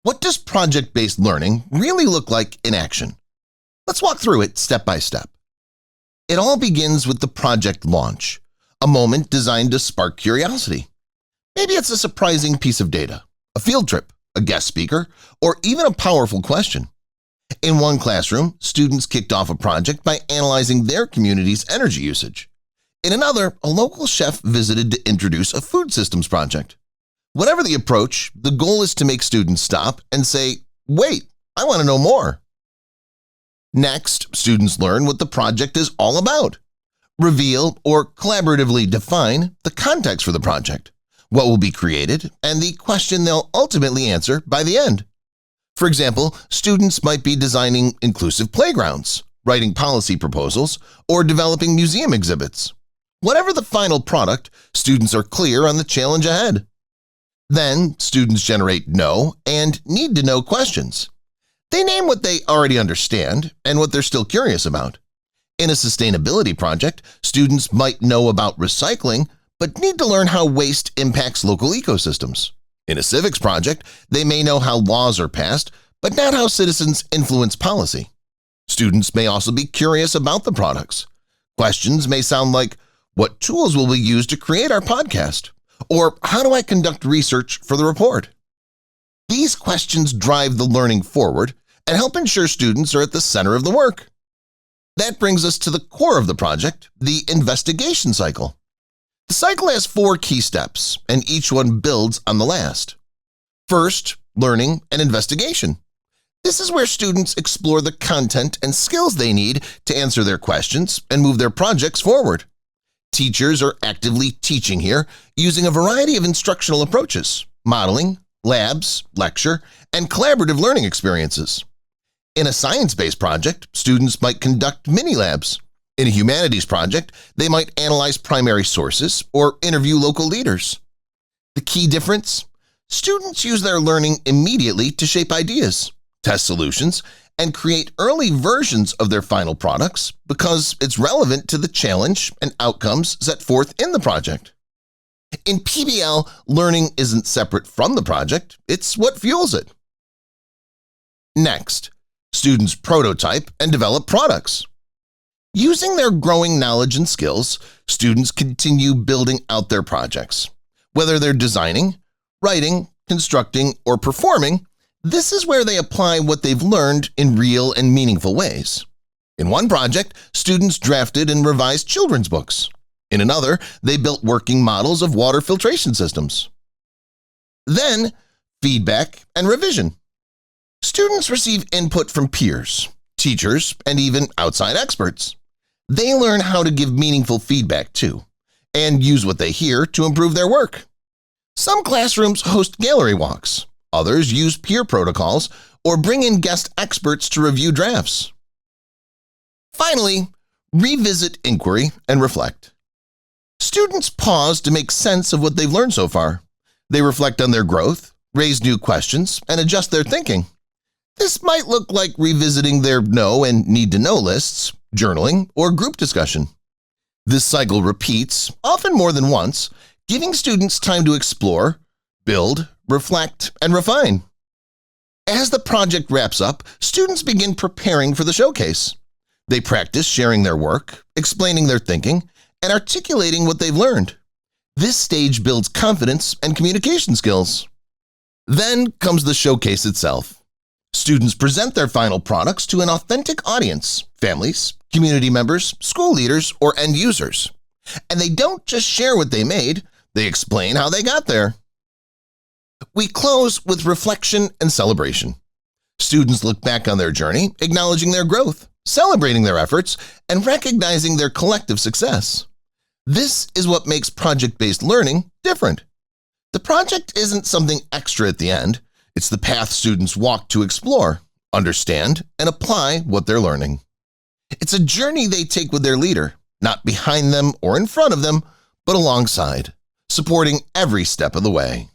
What does project-based learning really look like in action? Let's walk through it step by step. It all begins with the project launch, a moment designed to spark curiosity. Maybe it's a surprising piece of data, a field trip, a guest speaker, or even a powerful question. In one classroom, students kicked off a project by analyzing their community's energy usage. In another, a local chef visited to introduce a food systems project. Whatever the approach, the goal is to make students stop and say, "Wait, I want to know more." Next, students learn what the project is all about. Reveal or collaboratively define the context for the project, what will be created, and the question they'll ultimately answer by the end. For example, students might be designing inclusive playgrounds, writing policy proposals, or developing museum exhibits. Whatever the final product, students are clear on the challenge ahead. Then, students generate know and need to know questions. They name what they already understand and what they're still curious about. In a sustainability project, students might know about recycling but need to learn how waste impacts local ecosystems. In a civics project, they may know how laws are passed but not how citizens influence policy. Students may also be curious about the products. Questions may sound like, "What tools will we use to create our podcast?" Or, "How do I conduct research for the report?" These questions drive the learning forward and help ensure students are at the center of the work. That brings us to the core of the project, the investigation cycle. The cycle has 4 key steps, and each one builds on the last. First, learning and investigation. This is where students explore the content and skills they need to answer their questions and move their projects forward. Teachers are actively teaching here using a variety of instructional approaches, modeling, labs, lecture, and collaborative learning experiences. In a science-based project, students might conduct mini-labs. In a humanities project, they might analyze primary sources or interview local leaders. The key difference? Students use their learning immediately to shape ideas, test solutions, and create early versions of their final products because it's relevant to the challenge and outcomes set forth in the project. In PBL, learning isn't separate from the project, it's what fuels it. Next, students prototype and develop products. Using their growing knowledge and skills, students continue building out their projects. Whether they're designing, writing, constructing, or performing, this is where they apply what they've learned in real and meaningful ways. In one project, students drafted and revised children's books. In another, they built working models of water filtration systems. Then, feedback and revision. Students receive input from peers, teachers, and even outside experts. They learn how to give meaningful feedback too, and use what they hear to improve their work. Some classrooms host gallery walks. Others use peer protocols or bring in guest experts to review drafts. Finally, revisit inquiry and reflect. Students pause to make sense of what they've learned so far. They reflect on their growth, raise new questions, and adjust their thinking. This might look like revisiting their know and need to know lists, journaling, or group discussion. This cycle repeats, often more than once, giving students time to explore, build, reflect, and refine. As the project wraps up, students begin preparing for the showcase. They practice sharing their work, explaining their thinking, and articulating what they've learned. This stage builds confidence and communication skills. Then comes the showcase itself. Students present their final products to an authentic audience, families, community members, school leaders, or end users. And they don't just share what they made, they explain how they got there. We close with reflection and celebration. Students look back on their journey, acknowledging their growth, celebrating their efforts, and recognizing their collective success. This is what makes project-based learning different. The project isn't something extra at the end. It's the path students walk to explore, understand, and apply what they're learning. It's a journey they take with their leader, not behind them or in front of them, but alongside, supporting every step of the way.